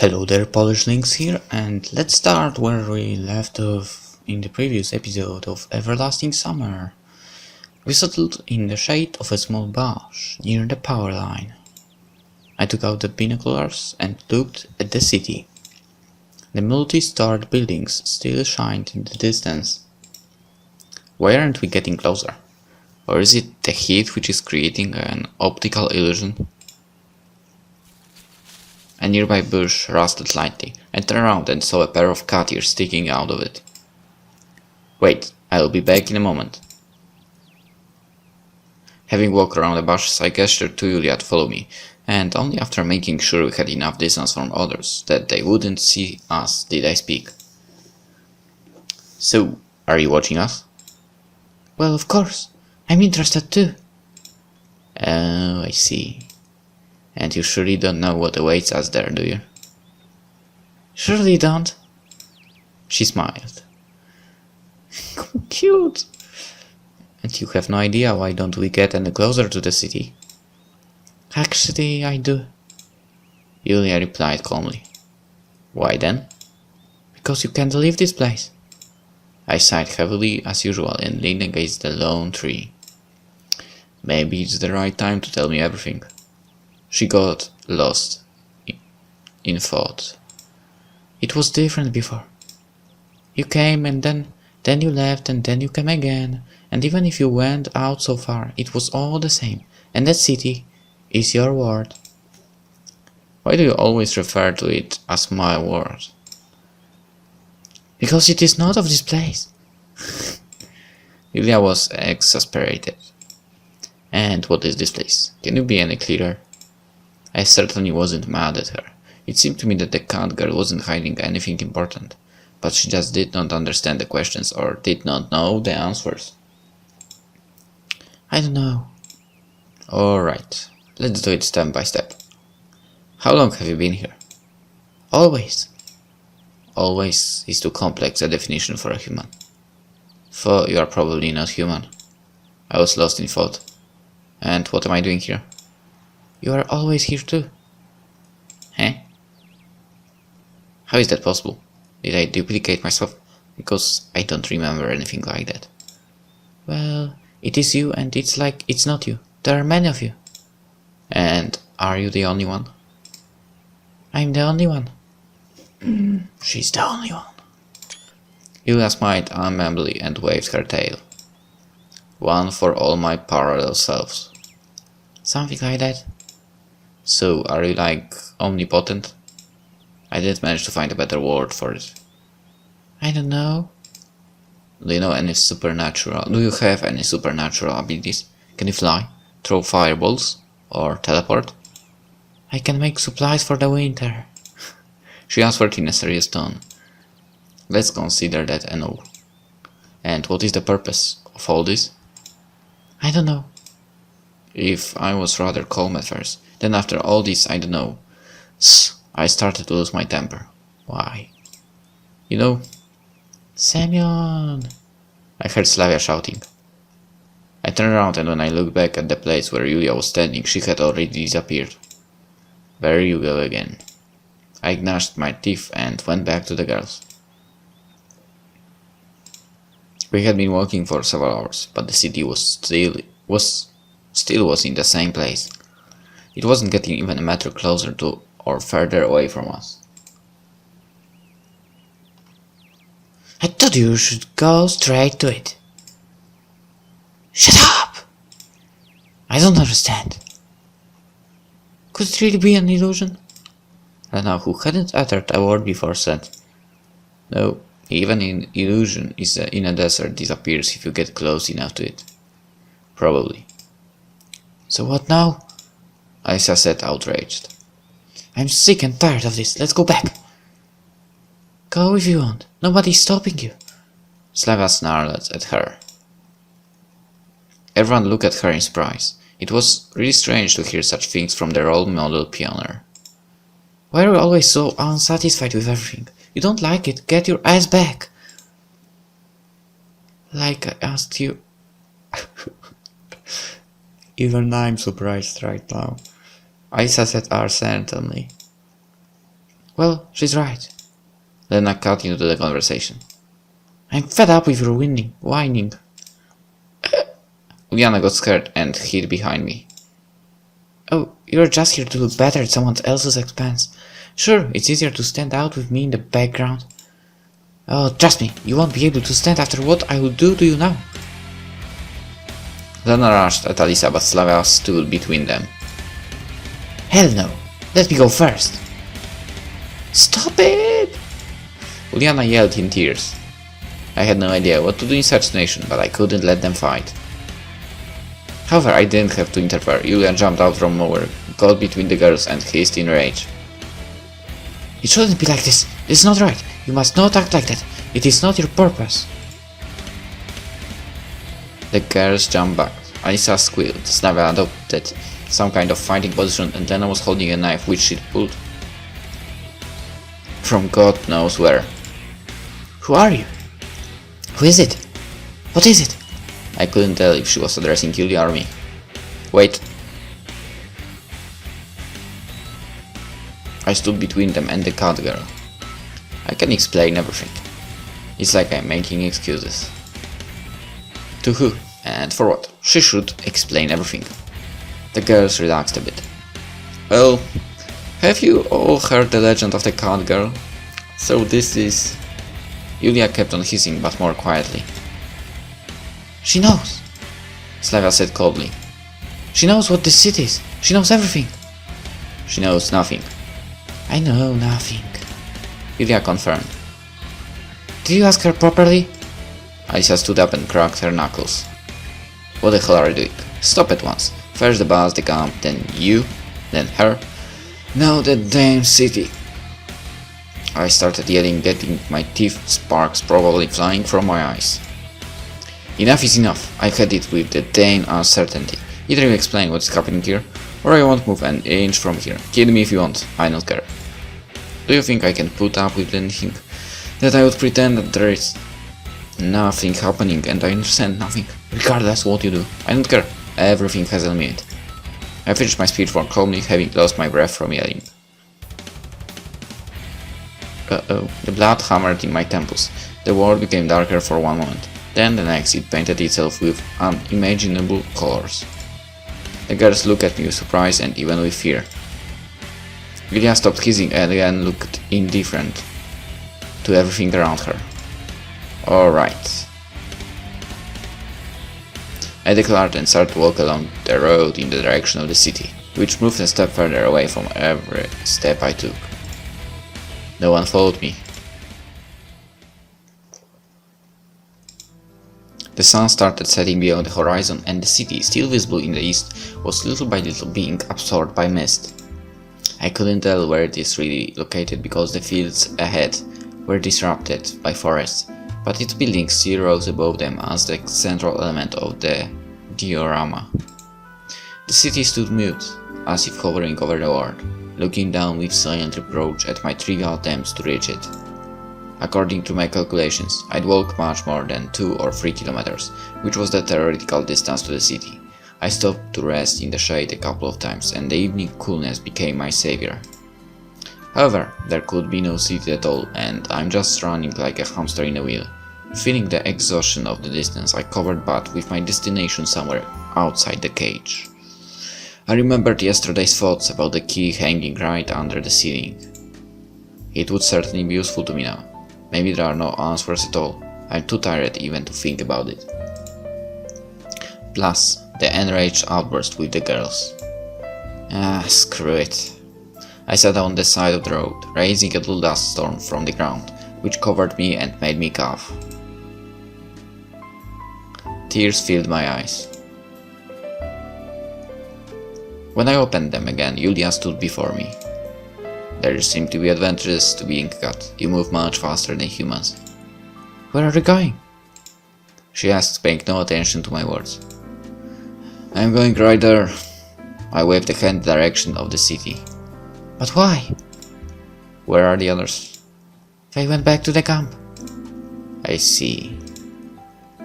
Hello there, PolishLynx here, and let's start where we left off in the previous episode of Everlasting Summer. We settled in the shade of a small bush near the power line. I took out the binoculars and looked at the city. The multi-starred buildings still shined in the distance. Why aren't we getting closer? Or is it the heat which is creating an optical illusion? A nearby bush rustled slightly. I turned around and saw a pair of cat ears sticking out of it. Wait, I'll be back in a moment. Having walked around the bushes, I gestured to Yulia to follow me, and only after making sure we had enough distance from others that they wouldn't see us did I speak. So, are you watching us? Well, of course. I'm interested too. Oh, I see. And you surely don't know what awaits us there, do you? Surely don't. She smiled. Cute. And you have no idea why don't we get any closer to the city? Actually, I do. Yulia replied calmly. Why then? Because you can't leave this place. I sighed heavily as usual and leaned against the lone tree. Maybe it's the right time to tell me everything. She got lost in thought. It was different before. You came and then you left and then you came again. And even if you went out so far, it was all the same. And that city is your world. Why do you always refer to it as my world? Because it is not of this place. Yulia was exasperated. And what is this place? Can you be any clearer? I certainly wasn't mad at her. It seemed to me that the cat girl wasn't hiding anything important, but she just did not understand the questions or did not know the answers. I don't know. Alright, let's do it step by step. How long have you been here? Always. Always is too complex a definition for a human. For you are probably not human. I was lost in thought. And what am I doing here? You are always here too. Huh? How is that possible? Did I duplicate myself? Because I don't remember anything like that. Well, it is you and it's like it's not you. There are many of you. And are you the only one? I'm the only one. She's the only one. Yulia smiled amiably and waved her tail. One for all my parallel selves. Something like that. So, are you like omnipotent? I didn't manage to find a better word for it. I don't know. Do you have any supernatural abilities? Can you fly, throw fireballs, or teleport? I can make supplies for the winter. She answered in a serious tone. Let's consider that a no. And what is the purpose of all this? I don't know. If I was rather calm at first, then after all this I don't know, I started to lose my temper. Why? You know, Semyon! I heard Slavia shouting. I turned around and when I looked back at the place where Yulia was standing, she had already disappeared. There you go again. I gnashed my teeth and went back to the girls. We had been walking for several hours, but the city still was in the same place. It wasn't getting even a meter closer to or further away from us. I thought you should go straight to it. Shut up! I don't understand. Could it really be an illusion? Lena, who hadn't uttered a word before, said, No, even an illusion in a desert disappears if you get close enough to it. Probably. So what now? Isa said, outraged. I'm sick and tired of this. Let's go back. Go if you want. Nobody's stopping you. Slava snarled at her. Everyone looked at her in surprise. It was really strange to hear such things from their role model pioneer. Why are you always so unsatisfied with everything? You don't like it. Get your ass back. Like I asked you. Even I'm surprised right now. Isa said certainly. Well, she's right. Lena cut into the conversation. I'm fed up with your whining. Uliana got scared and hid behind me. Oh, you're just here to look better at someone else's expense. Sure, it's easier to stand out with me in the background. Oh, trust me, you won't be able to stand after what I will do to you now. Lena rushed at Alisa, but Slavia stood between them. Hell no! Let me go first! Stop it! Uliana yelled in tears. I had no idea what to do in such a situation, but I couldn't let them fight. However, I didn't have to interfere. Yulia jumped out from nowhere, got between the girls and hissed in rage. It shouldn't be like this. This is not right. You must not act like that. It is not your purpose. The girls jumped back. Alisa squealed. Slavia adopted some kind of fighting position and Lena was holding a knife which she'd pulled from God knows where. Who are you? Who is it? What is it? I couldn't tell if she was addressing Yulia or me. Wait. I stood between them and the cat girl. I can explain everything. It's like I'm making excuses. To who? And for what? She should explain everything. The girls relaxed a bit. Well, have you all heard the legend of the cat girl? So this is... Yulia kept on hissing, but more quietly. She knows, Slavia said coldly. She knows what this city is. She knows everything. She knows nothing. I know nothing, Yulia confirmed. Did you ask her properly? Alisa stood up and cracked her knuckles. What the hell are you doing? Stop at once. First the boss, the camp, then you, then her. Now the damn city. I started yelling, getting my teeth, sparks probably flying from my eyes. Enough is enough. I had it with the damn uncertainty. Either you explain what's happening here, or I won't move an inch from here. Kill me if you want, I don't care. Do you think I can put up with anything? That I would pretend that there is nothing happening and I understand nothing, regardless what you do. I don't care. Everything has a limit. I finished my speech more calmly, having lost my breath from yelling. Uh-oh. The blood hammered in my temples. The world became darker for one moment. Then the next it painted itself with unimaginable colors. The girls looked at me with surprise and even with fear. Yulia stopped hissing and again looked indifferent to everything around her. Alright, I declared and started to walk along the road in the direction of the city, which moved a step further away from every step I took. No one followed me. The sun started setting beyond the horizon and the city, still visible in the east, was little by little being absorbed by mist. I couldn't tell where it is really located because the fields ahead were disrupted by forests, but its buildings still rose above them as the central element of the diorama. The city stood mute, as if hovering over the world, looking down with silent reproach at my trivial attempts to reach it. According to my calculations, I'd walked much more than 2 or 3 kilometers, which was the theoretical distance to the city. I stopped to rest in the shade a couple of times, and the evening coolness became my savior. However, there could be no city at all, and I'm just running like a hamster in a wheel. Feeling the exhaustion of the distance, I covered butt with my destination somewhere outside the cage. I remembered yesterday's thoughts about the key hanging right under the ceiling. It would certainly be useful to me now. Maybe there are no answers at all. I'm too tired even to think about it. Plus, the enraged outburst with the girls. Screw it. I sat on the side of the road, raising a little dust storm from the ground, which covered me and made me cough. Tears filled my eyes. When I opened them again, Yulia stood before me. There seem to be advantages to being cat. You move much faster than humans. Where are you going? She asked, paying no attention to my words. I'm going right there. I waved a hand in the direction of the city. But why? Where are the others? They went back to the camp. I see.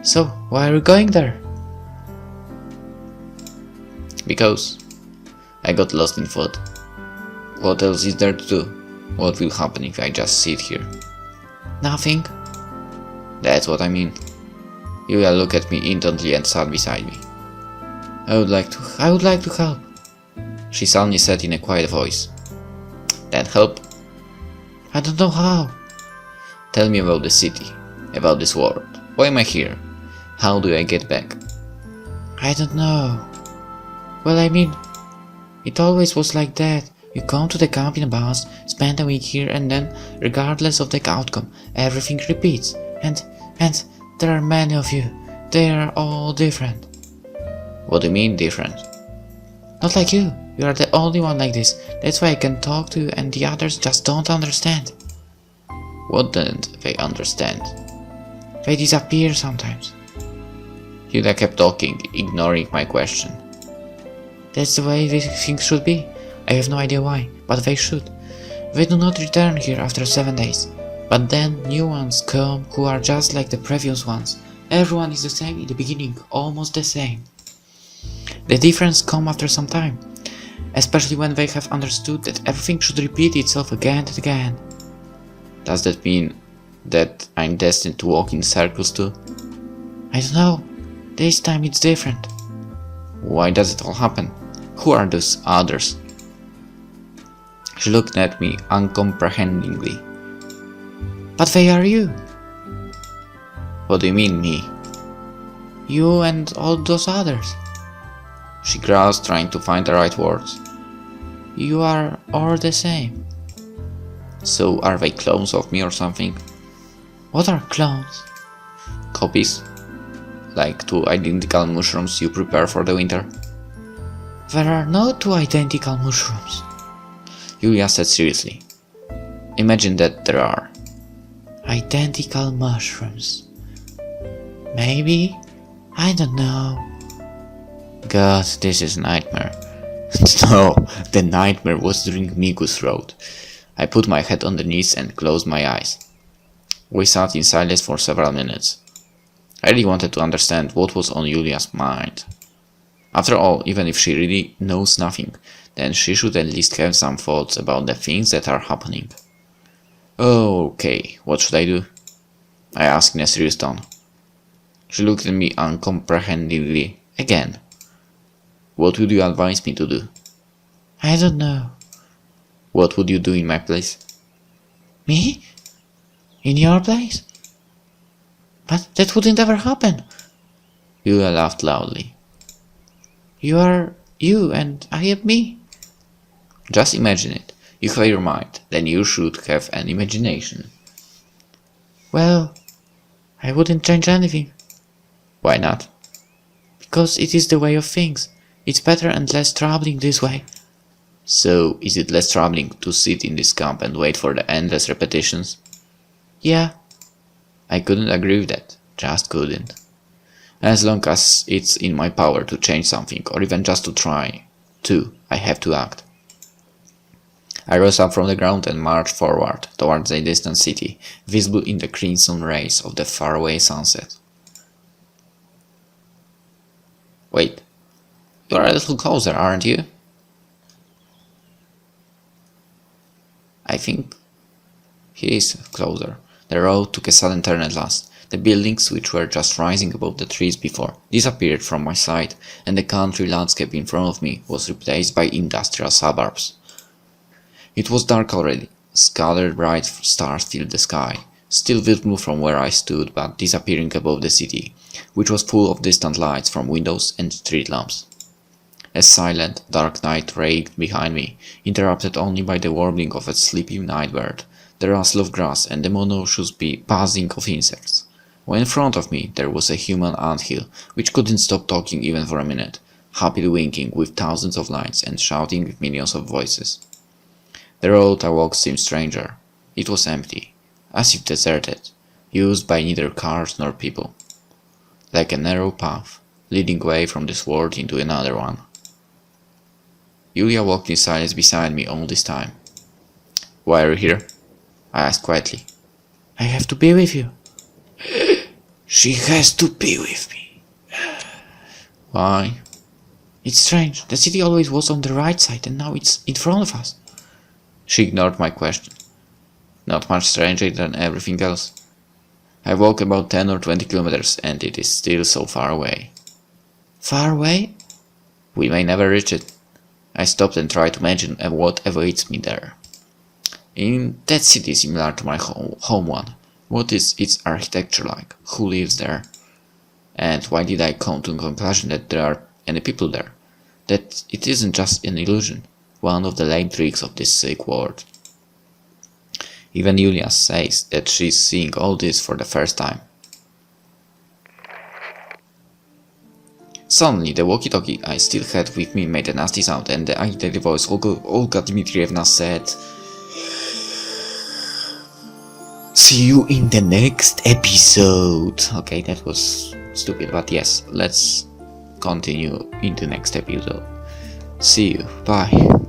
So, why are you going there? Because I got lost in thought. What else is there to do? What will happen if I just sit here? Nothing. That's what I mean. Yulia looked at me intently and sat beside me. I would like to help. She suddenly said in a quiet voice. That help? I don't know how. Tell me about the city, about this world. Why am I here? How do I get back? I don't know. Well, I mean, it always was like that. You come to the camp in a bus, spend a week here, and then, regardless of the outcome, everything repeats. And there are many of you. They are all different. What do you mean different? Not like you. You are the only one like this. That's why I can talk to you and the others just don't understand. What didn't they understand? They disappear sometimes. Yulia kept talking, ignoring my question. That's the way these things should be. I have no idea why, but they should. They do not return here after 7 days. But then new ones come who are just like the previous ones. Everyone is the same in the beginning, almost the same. The difference comes after some time, especially when they have understood that everything should repeat itself again and again. Does that mean that I'm destined to walk in circles too? I don't know. This time it's different. Why does it all happen? Who are those others? She looked at me uncomprehendingly. But they are you. What do you mean, me? You and all those others. She grasped, trying to find the right words. You are all the same. So are they clones of me or something? What are clones? Copies? Like 2 identical mushrooms you prepare for the winter? There are no 2 identical mushrooms. Yulia said seriously. Imagine that there are. Identical mushrooms. Maybe? I don't know. God, this is a nightmare. No, the nightmare was during Miku's road. I put my head on the knees and closed my eyes. We sat in silence for several minutes. I really wanted to understand what was on Yulia's mind. After all, even if she really knows nothing, then she should at least have some thoughts about the things that are happening. Okay, what should I do? I asked in a serious tone. She looked at me uncomprehendingly again. What would you advise me to do? I don't know. What would you do in my place? Me? In your place? But that wouldn't ever happen. Yulia laughed loudly. You are you and I am me. Just imagine it. You have your mind, then you should have an imagination. Well, I wouldn't change anything. Why not? Because it is the way of things. It's better and less troubling this way. So, is it less troubling to sit in this camp and wait for the endless repetitions? Yeah. I couldn't agree with that. Just couldn't. As long as it's in my power to change something, or even just to try to, I have to act. I rose up from the ground and marched forward towards a distant city, visible in the crimson rays of the faraway sunset. Wait, you're a little closer, aren't you? I think he is closer. The road took a sudden turn at last. The buildings, which were just rising above the trees before, disappeared from my sight, and the country landscape in front of me was replaced by industrial suburbs. It was dark already. Scattered bright stars filled the sky, still visible from where I stood but disappearing above the city, which was full of distant lights from windows and street lamps. A silent, dark night raged behind me, interrupted only by the warbling of a sleepy nightbird, the rustle of grass and the monotonous buzzing of insects. When in front of me there was a human anthill, which couldn't stop talking even for a minute, happily winking with thousands of lights and shouting with millions of voices. The road I walked seemed stranger. It was empty, as if deserted, used by neither cars nor people. Like a narrow path, leading away from this world into another one. Yulia walked in silence beside me all this time. Why are you here? I asked quietly. I have to be with you. She has to be with me. Why? It's strange. The city always was on the right side and now it's in front of us. She ignored my question. not much stranger than everything else. I walk about 10 or 20 kilometers and it is still so far away. Far away? We may never reach it. I stopped and tried to imagine what awaits me there. In that city similar to my home one, what is its architecture like? Who lives there? And why did I come to the conclusion that there are any people there? That it isn't just an illusion, one of the lame tricks of this sick world. Even Yulia says that she's seeing all this for the first time. Suddenly the walkie-talkie I still had with me made a nasty sound and the agitated voice Olga Dmitrievna said, "See you in the next episode." Okay, that was stupid, but yes, let's continue in the next episode. See you, bye.